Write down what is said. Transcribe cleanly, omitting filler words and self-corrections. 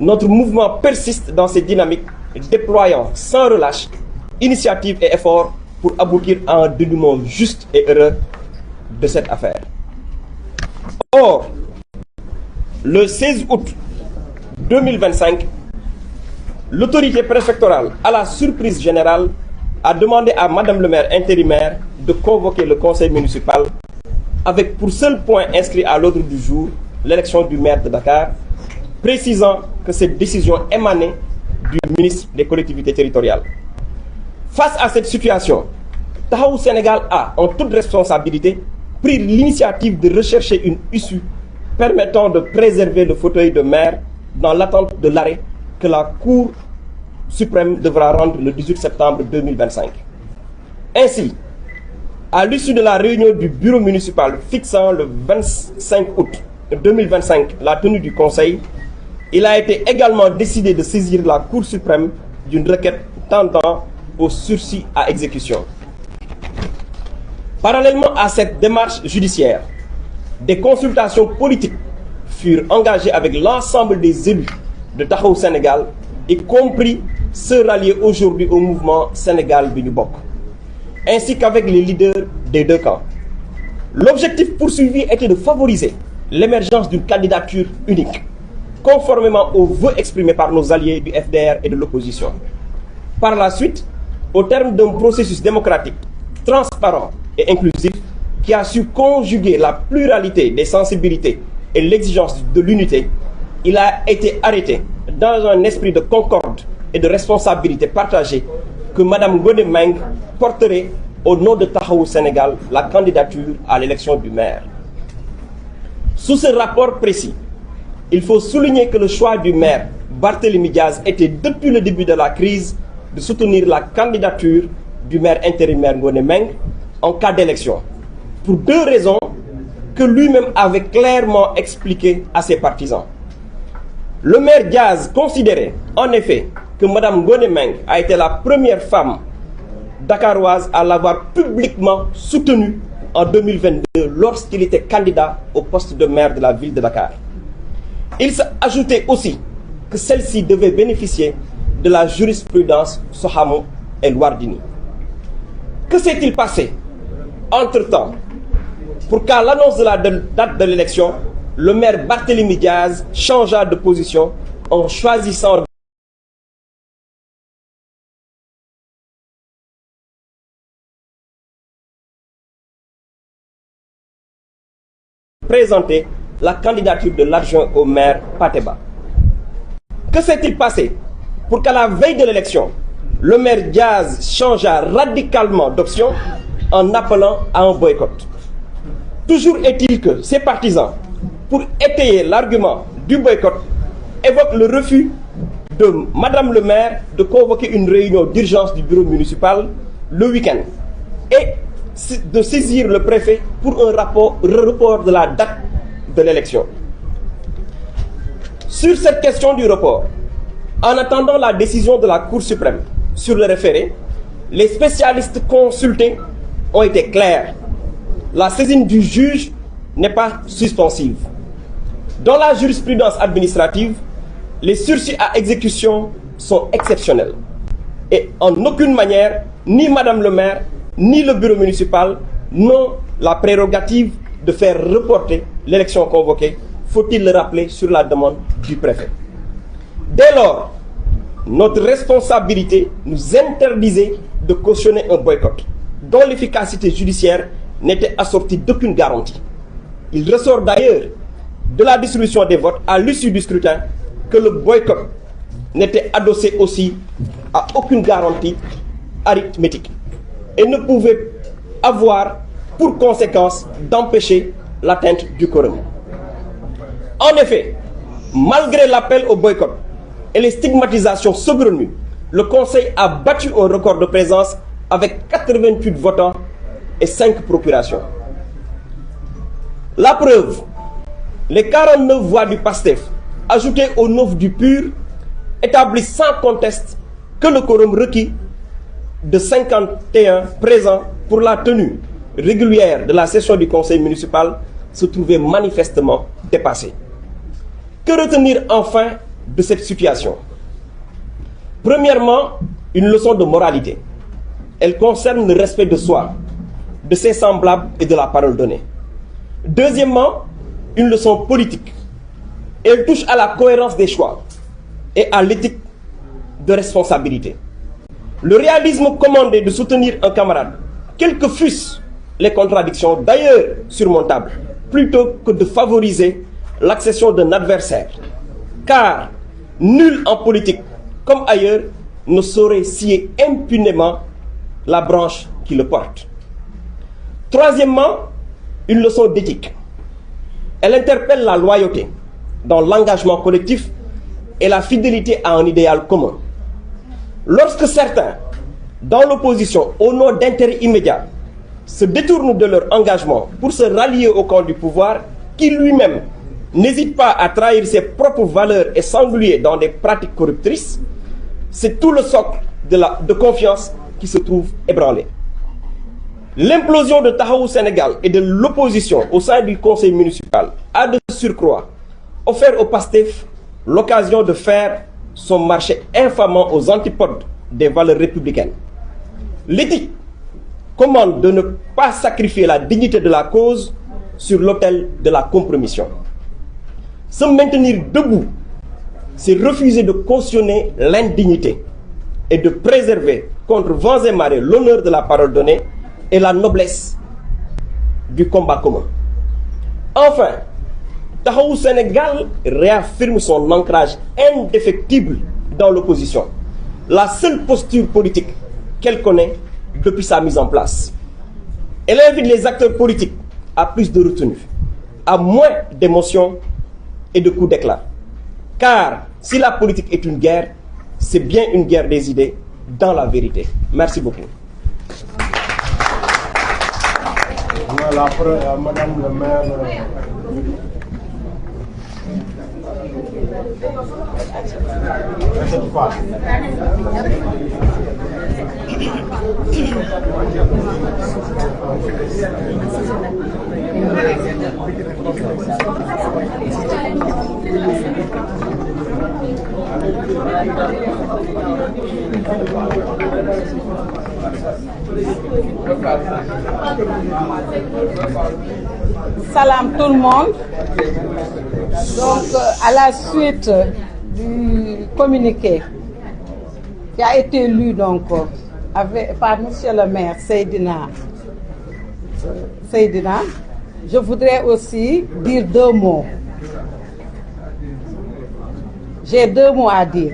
notre mouvement persiste dans ses dynamiques, déployant sans relâche initiatives et efforts pour aboutir à un dénouement juste et heureux de cette affaire. Or, le 16 août 2025, l'autorité préfectorale, à la surprise générale, a demandé à Madame le maire intérimaire de convoquer le conseil municipal avec pour seul point inscrit à l'ordre du jour l'élection du maire de Dakar, précisant que cette décision émanait du ministre des collectivités territoriales. Face à cette situation, Taxawu Sénégal a, en toute responsabilité, pris l'initiative de rechercher une issue permettant de préserver le fauteuil de maire dans l'attente de l'arrêt que la Cour suprême devra rendre le 18 septembre 2025. Ainsi, à l'issue de la réunion du bureau municipal fixant le 25 août 2025 la tenue du conseil, il a été également décidé de saisir la Cour suprême d'une requête tendant au sursis à exécution. Parallèlement à cette démarche judiciaire, des consultations politiques furent engagées avec l'ensemble des élus de Taxawu Sénégal, y compris ceux ralliés aujourd'hui au mouvement Sénégal bi ñu bokk, ainsi qu'avec les leaders des deux camps. L'objectif poursuivi était de favoriser l'émergence d'une candidature unique, conformément aux vœux exprimés par nos alliés du FDR et de l'opposition. Par la suite, au terme d'un processus démocratique, transparent et inclusif, qui a su conjuguer la pluralité des sensibilités et l'exigence de l'unité, il a été arrêté dans un esprit de concorde et de responsabilité partagée que Mme Ngoné Meng porterait au nom de Taxawu Sénégal la candidature à l'élection du maire. Sous ce rapport précis, il faut souligner que le choix du maire Barthélémy Diaz était depuis le début de la crise de soutenir la candidature du maire intérimaire Ngoné Meng en cas d'élection, pour deux raisons que lui-même avait clairement expliquées à ses partisans. Le maire Diaz considérait en effet que Mme Ngoné Meng a été la première femme dakaroise à l'avoir publiquement soutenue en 2022 lorsqu'il était candidat au poste de maire de la ville de Dakar. Il s'ajoutait aussi que celle-ci devait bénéficier de la jurisprudence Soham El Wardini. Que s'est-il passé entre-temps pour qu'à l'annonce de la date de l'élection, le maire Barthélémy Diaz changea de position en choisissant de présenter la candidature de l'adjoint au maire Pateba? Que s'est-il passé pour qu'à la veille de l'élection, le maire Diaz changea radicalement d'option en appelant à un boycott? Toujours est-il que ses partisans, pour étayer l'argument du boycott, évoquent le refus de Madame le maire de convoquer une réunion d'urgence du bureau municipal le week-end et de saisir le préfet pour un report de la date de l'élection. Sur cette question du report, en attendant la décision de la Cour suprême sur le référé, les spécialistes consultés ont été clairs. La saisine du juge n'est pas suspensive. Dans la jurisprudence administrative, les sursis à exécution sont exceptionnels. Et en aucune manière, ni Madame le maire, ni le bureau municipal n'ont la prérogative de faire reporter l'élection convoquée, faut-il le rappeler, sur la demande du préfet. Dès lors, notre responsabilité nous interdisait de cautionner un boycott, dont l'efficacité judiciaire n'était assortie d'aucune garantie. Il ressort d'ailleurs de la distribution des votes à l'issue du scrutin que le boycott n'était adossé aussi à aucune garantie arithmétique et ne pouvait avoir pour conséquence d'empêcher l'atteinte du quorum. En effet, malgré l'appel au boycott et les stigmatisations saugrenues, le Conseil a battu un record de présence avec 88 votants et 5 procurations. La preuve, les 49 voix du PASTEF, ajoutées aux 9 du PUR, établissent sans conteste que le quorum requis de 51 présents pour la tenue régulière de la session du conseil municipal se trouvait manifestement dépassé. Que retenir enfin de cette situation. Premièrement, une leçon de moralité. Elle concerne le respect de soi, de ses semblables et de la parole donnée. Deuxièmement, une leçon politique. Elle touche à la cohérence des choix et à l'éthique de responsabilité. Le réalisme commandé de soutenir un camarade, quelles que fussent les contradictions d'ailleurs surmontables, plutôt que de favoriser l'accession d'un adversaire. Car nul en politique, comme ailleurs, ne saurait scier impunément la branche qui le porte. Troisièmement, une leçon d'éthique. Elle interpelle la loyauté dans l'engagement collectif et la fidélité à un idéal commun. Lorsque certains, dans l'opposition, au nom d'intérêts immédiats, se détournent de leur engagement pour se rallier au camp du pouvoir, qui lui-même n'hésite pas à trahir ses propres valeurs et s'engluer dans des pratiques corruptrices, c'est tout le socle de confiance qui se trouve ébranlé. L'implosion de Taxawu Sénégal et de l'opposition au sein du conseil municipal a de surcroît offert au PASTEF l'occasion de faire son marché infamant aux antipodes des valeurs républicaines. L'éthique commande de ne pas sacrifier la dignité de la cause sur l'autel de la compromission. Se maintenir debout, c'est refuser de cautionner l'indignité et de préserver contre vents et marées l'honneur de la parole donnée et la noblesse du combat commun. Enfin, Taxawu Sénégal réaffirme son ancrage indéfectible dans l'opposition, la seule posture politique qu'elle connaît depuis sa mise en place. Elle invite les acteurs politiques à plus de retenue, à moins d'émotions et de coups d'éclat. Car si la politique est une guerre, c'est bien une guerre des idées dans la vérité. Merci beaucoup. Madame le maire. Salam tout le monde. Donc, à la suite du communiqué qui a été lu donc, par Monsieur le maire Seydina, je voudrais aussi dire deux mots. J'ai deux mots à dire.